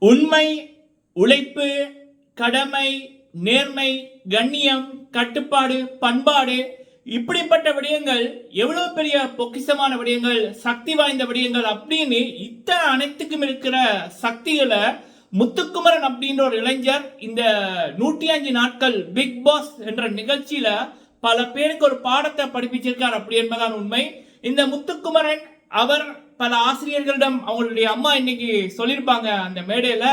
உண்மை, உழைப்பு, கடமை, நேர்மை, கண்ணியம், கட்டுப்பாடு, பண்பாடு இப்படிப்பட்ட விடயங்கள் எவ்வளவு பெரிய பொக்கிஷமான விடயங்கள், சக்தி வாய்ந்த விடயங்கள் அப்படின்னு இத்தனை அனைத்துக்கும் இருக்கிற சக்திகளை முத்துக்குமரன் அப்படின்ற ஒரு இளைஞர் இந்த 105 நாட்கள் பிக் பாஸ் என்ற நிகழ்ச்சியில பல பேருக்கு ஒரு பாடத்தை படிப்பிச்சிருக்கார் அப்படி என்பதான் உண்மை. இந்த முத்துக்குமரன் அவர் பல ஆசிரியர்களிடம் அவங்களுடைய அம்மா இன்னைக்கு சொல்லியிருப்பாங்க அந்த மேடையில,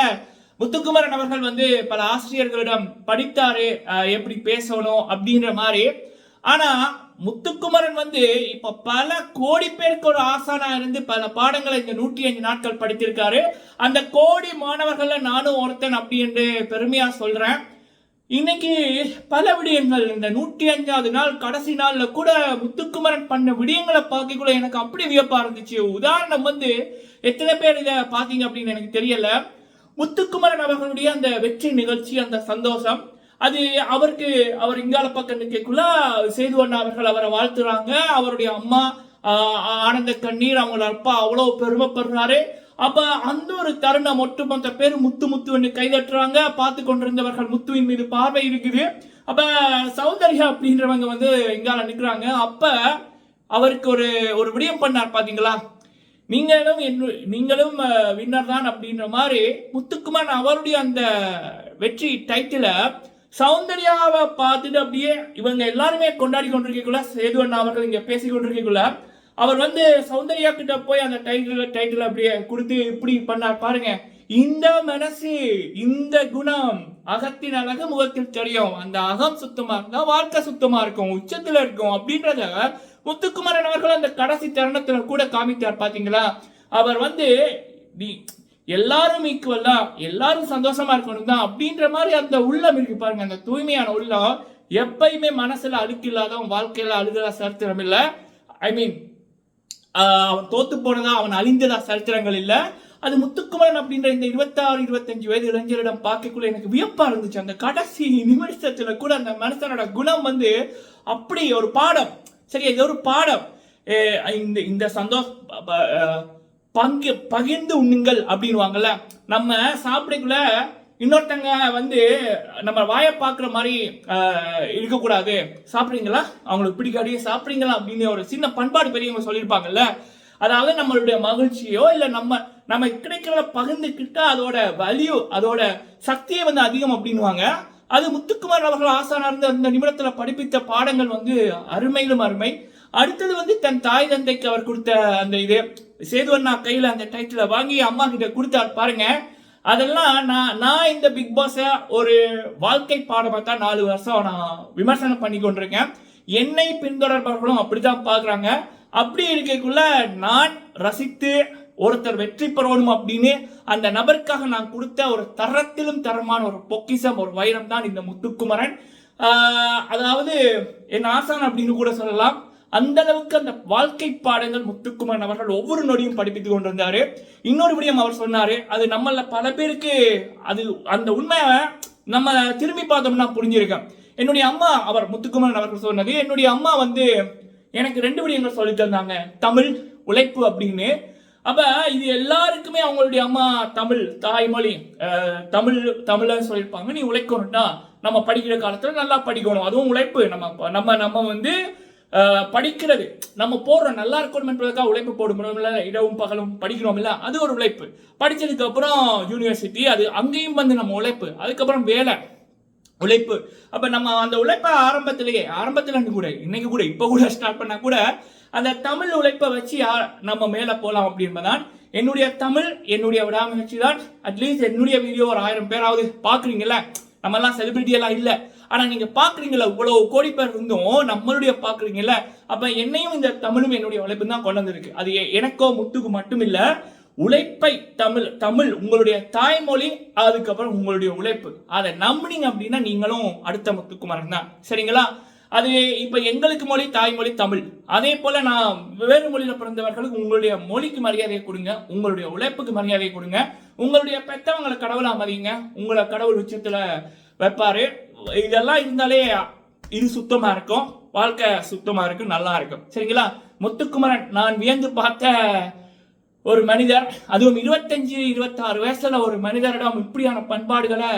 முத்துக்குமரன் அவர்கள் பல ஆசிரியர்களிடம் படித்தாரு எப்படி பேசணும் அப்படின்ற மாதிரி. ஆனா முத்துக்குமரன் இப்ப பல கோடி பேருக்கு ஒரு ஆசானா இருந்து பல பாடங்களை இந்த 105 நாட்கள் படித்திருக்காரு. அந்த கோடி மாணவர்கள நானும் ஒருத்தன் அப்படி என்று பெருமையா சொல்றேன். இன்னைக்கு பல விடயங்கள் இந்த 105வது நாள் கடைசி நாள்ல கூட முத்துக்குமரன் பண்ண விடயங்களை பார்க்கக்குள்ள எனக்கு அப்படி வியப்பா இருந்துச்சு. உதாரணம் எத்தனை பேர் இதை பாத்தீங்க அப்படின்னு எனக்கு தெரியல. முத்துக்குமரன் அவர்களுடைய அந்த வெற்றி நிகழ்ச்சி, அந்த சந்தோஷம், அது அவர் இங்கால பக்கம் நிற்கக்குள்ள சேது அண்ணா அவர்கள் அவரை வாழ்த்துறாங்க. அவருடைய அம்மா ஆனந்த கண்ணீர், அவங்களோட அப்பா அவ்வளவு பெருமைப்படுறாரு. அப்ப அந்த ஒரு தருணம் ஒட்டுமொத்த பேர் முத்து முத்து கைதட்டுறாங்க. பார்த்து கொண்டிருந்தவர்கள் முத்துவின் மீது பார்வை இருக்குது. அப்ப சௌந்தர்யா அப்படின்றவங்க இங்கால நிற்கிறாங்க. அப்ப அவருக்கு ஒரு விடயம் பண்ணார் பாத்தீங்களா, நீங்களும் வின்னர் தான் அப்படின்ற மாதிரி. முத்துக்குமரன் அவருடைய அந்த வெற்றி டைட்டில சௌந்தர்யாவை பார்த்துட்டு அப்படியே இவங்க எல்லாருமே கொண்டாடி கொண்டிருக்கக்குள்ள, சேது அண்ணா அவர்கள் இங்க பேசி கொண்டிருக்கக்குள்ள அவர் சௌந்தர்யா கிட்ட போய் அந்த டைட்டில் அப்படியே கொடுத்து இப்படி பண்ணார் பாருங்க. இந்த மனசு, இந்த குணம், அகத்தின் அழகு முகத்தில் தெரியும். அந்த அகம் சுத்தமா இருந்தா வாழ்க்கை சுத்தமா இருக்கும், உச்சத்துல இருக்கும் அப்படின்றத முத்துக்குமரன் அவர்கள் அந்த கடைசி தருணத்துல கூட காமித்தார் பாத்தீங்களா. அவர் எல்லாரும் ஈக்குவல் தான், எல்லாரும் சந்தோஷமா இருக்கணும் தான் அப்படின்ற மாதிரி அந்த உள்ளம் இருக்கு பாருங்க. அந்த தூய்மையான உள்ளம் எப்பயுமே மனசுல அழுக்கு இல்லாதவன் வாழ்க்கையில அழுதா சரித்திரம் இல்லை. அவன் தோத்து போனதா, அவன் அழிந்ததா சரித்திரங்கள் இல்லை. அது முத்துக்குமரன் அப்படின்ற இந்த 26-25 வயது இளைஞரிடம் பார்க்கக்குள்ள எனக்கு வியப்பா இருந்துச்சு. அந்த கடைசி நிமிஷத்துல கூட அந்த மனுஷனோட குணம் அப்படி ஒரு பாடம். சரி, இது ஒரு பாடம். இந்த சந்தோஷம் பகிர்ந்து உண்ணுங்கள் அப்படின்வாங்கல்ல. நம்ம சாப்பிடக்குள்ள இன்னொருத்தங்க நம்ம வாயை பார்க்குற மாதிரி இருக்கக்கூடாது. சாப்பிட்றீங்களா, அவங்களுக்கு பிடிக்காடியே சாப்பிட்றீங்களா அப்படின்னு ஒரு சின்ன பண்பாடு பெரியவங்க சொல்லியிருப்பாங்கல்ல. அதாவது நம்மளுடைய மகிழ்ச்சியோ இல்லை நம்ம கிடைக்கிறத பகிர்ந்துக்கிட்டா அதோட வேல்யூ, அதோட சக்தியை அதிகம் அப்படின்வாங்க. அது முத்துக்குமார் அவர்கள் ஆசானா இருந்து அந்த நிமிடத்துல படிப்பித்த பாடங்கள் அருமையிலும் அருமை. அடுத்தது தன் தாய் தந்தைக்கு அவர் கொடுத்த அந்த இது சேது அண்ணா கையில அந்த டைட்டில வாங்கி அம்மா கிட்ட கொடுத்தார் பாருங்க. அதெல்லாம் நான் இந்த பிக் பாஸ ஒரு வாழ்க்கை பாடமா தான் 4 வருஷம் நான் விமர்சனம் பண்ணி கொண்டிருக்கேன். என்னை பின்தொடர்பவர்களும் அப்படித்தான் பாக்குறாங்க. அப்படி இருக்கக்குள்ள நான் ரசித்து ஒருத்தர் வெற்றி பெறணும் அப்படின்னு அந்த நபருக்காக நான் கொடுத்த ஒரு தரத்திலும் தரமான ஒரு பொக்கிஷம், ஒரு வைரம் தான் இந்த முத்துக்குமரன். அதாவது என் ஆசான் அப்படின்னு கூட சொல்லலாம். அந்த அளவுக்கு அந்த வாழ்க்கை பாடங்கள் முத்துக்குமரன் அவர்கள் ஒவ்வொரு நொடியும் படிப்பித்துக் கொண்டிருந்தாரு. இன்னொரு விடயம் அவர் சொன்னாரு, அது நம்மள பல பேருக்கு அது அந்த உண்மையை நம்ம திரும்பி பார்த்தோம்னா புரிஞ்சிருக்கேன். என்னுடைய அம்மா, அவர் முத்துக்குமரன் அவர்கள் சொன்னது, என்னுடைய அம்மா எனக்கு 2 விடயங்கள் சொல்லி தந்தாங்க, தமிழ், உழைப்பு அப்படின்னு. அப்ப இது எல்லாருக்குமே அவங்களுடைய அம்மா தமிழ் தாய்மொழி, தமிழ சொல்லியிருப்பாங்க. நீ உழைக்கணும்னா நம்ம படிக்கிற காலத்துல நல்லா படிக்கணும், அதுவும் உழைப்பு. நம்ம படிக்கிறது, நம்ம போடுறோம் நல்லா இருக்கணும் என்பதற்காக உழைப்பு போடுறோம் இல்ல, இரவும் பகலும் படிக்கிறோம் இல்ல, அது ஒரு உழைப்பு. படிச்சதுக்கு அப்புறம் யூனிவர்சிட்டி, அது அங்கேயும் நம்ம உழைப்பு. அதுக்கப்புறம் வேலை, உழைப்பு. அப்ப நம்ம அந்த உழைப்பை ஆரம்பத்துல கூட இன்னைக்கு கூட இப்ப கூட ஸ்டார்ட் பண்ணா கூட அந்த தமிழ் உழைப்பை வச்சு நம்ம மேல போலாம் அப்படின்பதான் என்னுடைய தமிழ், என்னுடைய விடாமுயற்சி தான். அட்லீஸ்ட் என்னுடைய வீடியோ ஒரு 1000 பேராவது பாக்குறீங்கல்ல. நம்ம எல்லாம் செலிபிரிட்டி எல்லாம் இல்ல, ஆனா நீங்க பாக்குறீங்களா, இவ்வளவு கோடி பேர் இருந்தும் நம்மளுடைய பாக்குறீங்கல்ல. அப்ப என்னையும் இந்த தமிழும் என்னுடைய உழைப்பு தான் கொண்டு வந்திருக்கு. அது எனக்கோ முத்துக்கு மட்டும் இல்ல, உழைப்பை தமிழ் உங்களுடைய தாய்மொழி, அதுக்கப்புறம் உங்களுடைய உழைப்பு, அதை நம்பினீங்க அப்படின்னா நீங்களும் அடுத்த முத்துக்குமரன் தான். சரிங்களா? அது இப்ப எங்களுக்கு மொழி தாய்மொழி தமிழ். அதே போல நான் வேறு மொழியில பிறந்தவர்களுக்கு உங்களுடைய மொழிக்கு மரியாதையை கொடுங்க, உங்களுடைய உழைப்புக்கு மரியாதையை கொடுங்க, உங்களுடைய பெற்றவங்களை கடவுளா மதிங்க, உங்களை கடவுள் உச்சத்துல வைப்பாரு. இதெல்லாம் இருந்தாலே இது சுத்தமா இருக்கும், வாழ்க்கை சுத்தமா இருக்கும், நல்லா இருக்கும். சரிங்களா? முத்துக்குமரன் நான் வியந்து பார்த்த ஒரு மனிதர், அதுவும் 25-26 வயசுல ஒரு மனிதரிடம் இப்படியான பண்பாடுகளை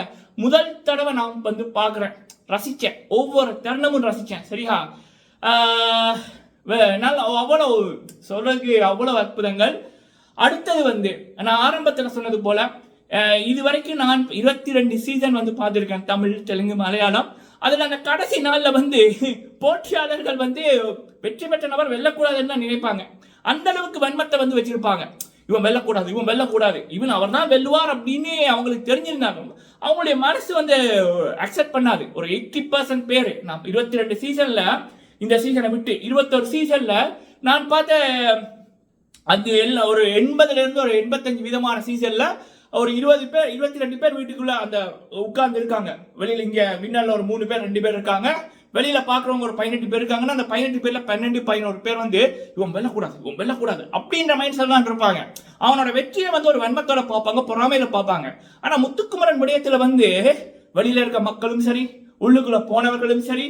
முதல் தடவை நான் வந்து பார்க்குறேன், ரசிச்சேன், ஒவ்வொரு தருணமும் ரசிச்சேன். சரியா? அவ்வளவு சொல்றதுக்கு அவ்வளவு அற்புதங்கள். அடுத்தது வந்து நான் ஆரம்பத்தில் சொன்னது போல இதுவரைக்கும் நான் 22 சீசன் வந்து பார்த்துருக்கேன், தமிழ், தெலுங்கு, மலையாளம். அதில் அந்த கடைசி நாளில் வந்து போட்டியாளர்கள் வந்து வெற்றி பெற்ற நபர் வெல்லக்கூடாதுன்னு தான் நினைப்பாங்க. அந்த அளவுக்கு வன்மத்தை வந்து வச்சிருப்பாங்க. இவன் வெல்லக்கூடாது, இவன் வெல்லக்கூடாது, இவன் அவர் தான் வெல்லுவார் அப்படின்னு அவங்களுக்கு தெரிஞ்சிருந்தாங்க. அவங்களுடைய மனசு வந்து அக்செப்ட் பண்ணாது. ஒரு 80% பேர் நான் 22 சீசன்ல, இந்த சீசனை விட்டு 21 சீசன்ல நான் பார்த்த அது எல்லாம் ஒரு 80லேருந்து ஒரு 85 விதமான சீசன்ல ஒரு 20 பேர் 22 பேர் வீட்டுக்குள்ள அந்த உட்கார்ந்து இருக்காங்க. வெளியில இங்க விண்ணல்ல ஒரு 3 பேர் 2 பேர் இருக்காங்க. வெளியில பாக்குறவங்க ஒரு 18 பேர் இருக்காங்கன்னா அந்த 18 பேர்ல 12-11 பேர் வந்து இவன் வெல்லக்கூடாது அப்படின்ற மைண்ட் செட் தான் இருப்பாங்க. அவனோட வெற்றியை வந்து ஒரு வன்மத்தோட பார்ப்பாங்க, பொறாமையில பார்ப்பாங்க. ஆனா முத்துக்குமரன் விடயத்துல வந்து வெளியில இருக்க மக்களும் சரி, உள்ளுக்குள்ள போனவர்களும் சரி,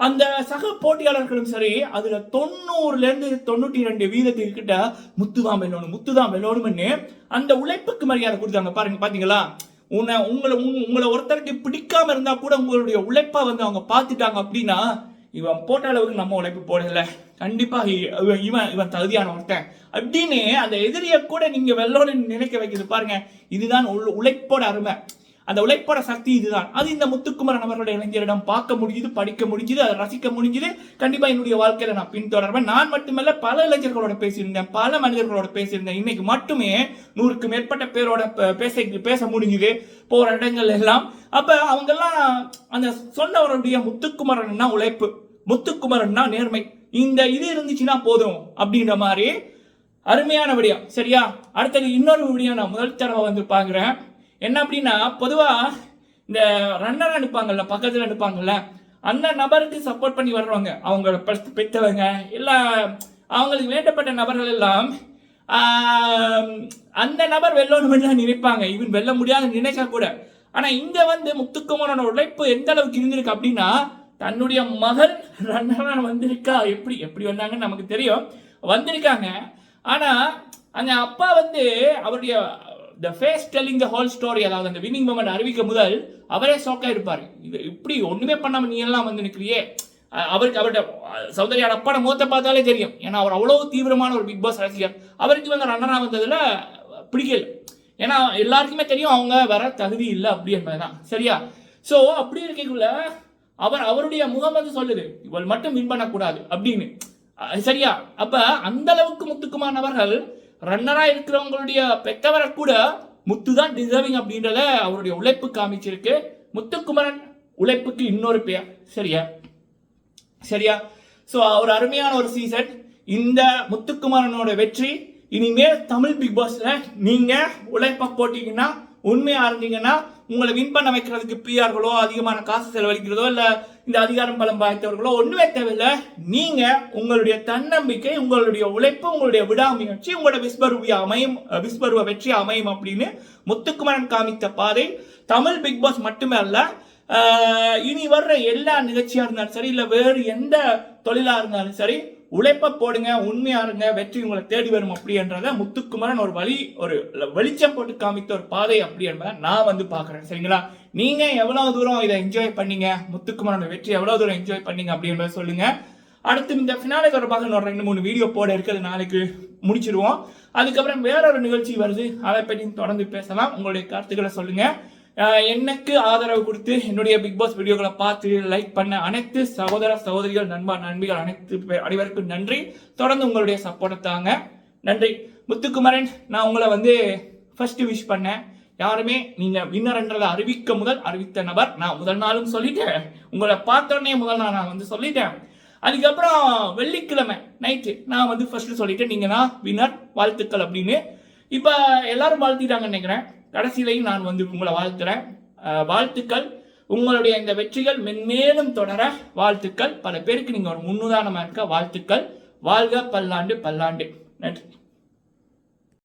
அந்த சக போட்டியாளர்களும் சரி, அதுல 90லேருந்து 92 வீதத்துக்கு கிட்ட முத்துதான் வெல்லணும்னு அந்த உழைப்புக்கு மரியாதை கொடுத்தாங்க. பாருங்க, பாத்தீங்களா? உங்களை ஒருத்தருக்கு பிடிக்காம இருந்தா கூட உங்களுடைய உழைப்பா வந்து அவங்க பார்த்துட்டாங்க அப்படின்னா, இவன் போட்ட அளவுக்கு நம்ம உழைப்பு போடல, கண்டிப்பா இவன் தகுதியான ஒருத்தன் அப்படின்னு அந்த எதிரியை கூட நீங்க வெல்லணும்னு நினைக்க வைக்கிறது. பாருங்க, இதுதான் உழைப்போட அருமை, அந்த உழைப்போட சக்தி இதுதான். அது இந்த முத்துக்குமரன் அவர்களுடைய இளைஞரிடம் பார்க்க முடியுது, படிக்க முடிஞ்சுது, அதை ரசிக்க முடிஞ்சுது. கண்டிப்பா என்னுடைய வாழ்க்கையில நான் பின்தொடர்வேன். நான் மட்டுமல்ல, பல இளைஞர்களோட பேசியிருந்தேன், பல மனிதர்களோட பேசியிருந்தேன். இன்னைக்கு மட்டுமே 100க்கு மேற்பட்ட பேரோட பேச முடிஞ்சுது போற இடங்கள் எல்லாம். அப்ப அவங்க எல்லாம் அந்த சொன்னவருடைய முத்துக்குமரன்னா உழைப்பு, முத்துக்குமரன்னா நேர்மை, இந்த இது இருந்துச்சுன்னா போதும் அப்படின்ற மாதிரி அருமையான விடயம். சரியா? அடுத்தது இன்னொரு விடயம் நான் முதல் தடவை வந்து பாக்குறேன். என்ன அப்படின்னா, பொதுவா இந்த ரன்னர் அனுப்பாங்கல்ல, பக்கத்துல அனுப்பாங்கல்ல, அந்த நபருக்கு சப்போர்ட் பண்ணி வர்றவங்க, அவங்க பெற்றவங்க எல்லாம், அவங்களுக்கு வேண்டப்பட்ட நபர்கள் எல்லாம் அந்த நபர் வெல்லணும்னு நினைப்பாங்க. இவன் வெல்ல முடியாதுன்னு நினைச்சா கூட. ஆனா இங்க வந்து முத்துக்குமரனோட உழைப்பு எந்த அளவுக்கு இருந்திருக்கு அப்படின்னா, தன்னுடைய மகள் ரன்னரா வந்திருக்கா, எப்படி வந்தாங்கன்னு நமக்கு தெரியும், வந்திருக்காங்க. ஆனா அந்த அப்பா வந்து அவருடைய the face telling the whole story, அதாவது அந்த வின்னிங் மொமெண்ட் அறிவிக்க முதல் அவரே ஷாக்கா இருப்பாரு. இது இப்படி ஒண்ணுமே பண்ணாம நீ எல்லாம் வந்து நிற்கிறியே. அவருக்கு அவருடைய சௌந்தர்யா அப்பாட முகத்தை பார்த்தாலே தெரியும். ஏன்னா அவர் அவ்வளவு தீவிரமான ஒரு பிக் பாஸ் ரசிகர். அவருக்கு வந்து ரன்னரா வந்ததுல பிடிக்கல. ஏன்னா எல்லாருக்குமே தெரியும் அவங்க வர தகுதி இல்லை அப்படி என்பதுதான். சரியா? ஸோ அப்படி இருக்கக்குள்ள அவருடைய முகம் வந்து சொல்லுது, இவள் மட்டும் வின் பண்ணக்கூடாது அப்படின்னு. சரியா? அப்ப அந்த அளவுக்கு முத்துக்குமார் அவர்கள் ரன்னரா இருக்கிறவங்களுடைய பெற்றவரை கூட முத்து தான் டிசர்விங் அப்படின்றத அவருடைய உழைப்பு காமிச்சிருக்கு. முத்துக்குமரன் உழைப்புக்கு இன்னொரு பெயர். சரியா? சோ ஒரு அருமையான ஒரு சீசன். இந்த முத்துக்குமரனோட வெற்றி இனிமேல் தமிழ் பிக் பாஸ்ல நீங்க உழைப்ப போட்டீங்கன்னா, உண்மையா இருந்தீங்கன்னா, உங்களை வின் பண்ண வைக்கிறதுக்கு பிஆர்களோ அதிகமான காசு செலவழிக்கிறதோ இல்ல இந்த அதிகாரம் பலம் பாய்த்தவர்களோ ஒண்ணுமே தேவையில்லை. நீங்க உங்களுடைய தன்னம்பிக்கை, உங்களுடைய உழைப்பு, உங்களுடைய விடாமுயற்சி, உங்களோட விஸ்வருவ வெற்றி அமையும் அப்படின்னு முத்துக்குமரன் காமித்த பாதை தமிழ் பிக் பாஸ் மட்டுமே அல்ல, இனி வர்ற எல்லா நிகழ்ச்சியா இருந்தாலும் சரி, இல்ல வேறு எந்த தொழிலா இருந்தாலும் சரி, உழைப்ப போடுங்க, உண்மையா இருங்க, வெற்றி உங்களை தேடி வரும் அப்படின்றத முத்துக்குமரன் ஒரு வெளிச்சம் போட்டு காமித்த ஒரு பாதை அப்படி என்பதை நான் வந்து பாக்குறேன். சரிங்களா? நீங்க எவ்வளவு தூரம் இதை என்ஜாய் பண்ணீங்க, முத்துக்குமரன் வெற்றி எவ்வளவு தூரம் என்ஜாய் பண்ணீங்க அப்படின்றத சொல்லுங்க. அடுத்து இந்த ஃபினாலே தொடர்பாக ஒரு 2-3 வீடியோ போட இருக்கிறது, நாளைக்கு முடிச்சிருவோம். அதுக்கப்புறம் வேற ஒரு நிகழ்ச்சி வருது, அதை பற்றி தொடர்ந்து பேசலாம். உங்களுடைய கருத்துக்களை சொல்லுங்க. எனக்கு ஆதரவு கொடுத்து என்னுடைய பிக் பாஸ் வீடியோக்களை பார்த்து லைக் பண்ண அனைத்து சகோதர சகோதரிகள், நண்பிகள் அனைவருக்கும் நன்றி. தொடர்ந்து உங்களுடைய சப்போர்ட் தாங்க. நன்றி. முத்துக்குமரன், நான் உங்களை வந்து ஃபர்ஸ்ட் விஷ் பண்ணேன். யாருமே நீங்க வின்னர்ன்றதை அறிவித்த நபர் நான் முதல் நாளும் சொல்லிட்டேன். உங்களை பார்த்தோன்னே முதல் நாள் நான் வந்து சொல்லிட்டேன். அதுக்கப்புறம் வெள்ளிக்கிழமை நைட்டு நான் வந்து ஃபர்ஸ்ட் சொல்லிட்டேன், நீங்க தான் வின்னர், வாழ்த்துக்கள் அப்படின்னு. இப்ப எல்லாரும் வாழ்த்திட்டாங்கன்னு நினைக்கிறேன். கடைசியிலையும் நான் வந்து உங்களை வாழ்த்துறேன். வாழ்த்துக்கள். உங்களுடைய இந்த வெற்றிகள் மென்மேலும் தொடர வாழ்த்துக்கள். பல பேருக்கு நீங்க ஒரு முன்னுதாரணமா இருக்க வாழ்த்துக்கள். வாழ்க பல்லாண்டு பல்லாண்டு. நன்றி.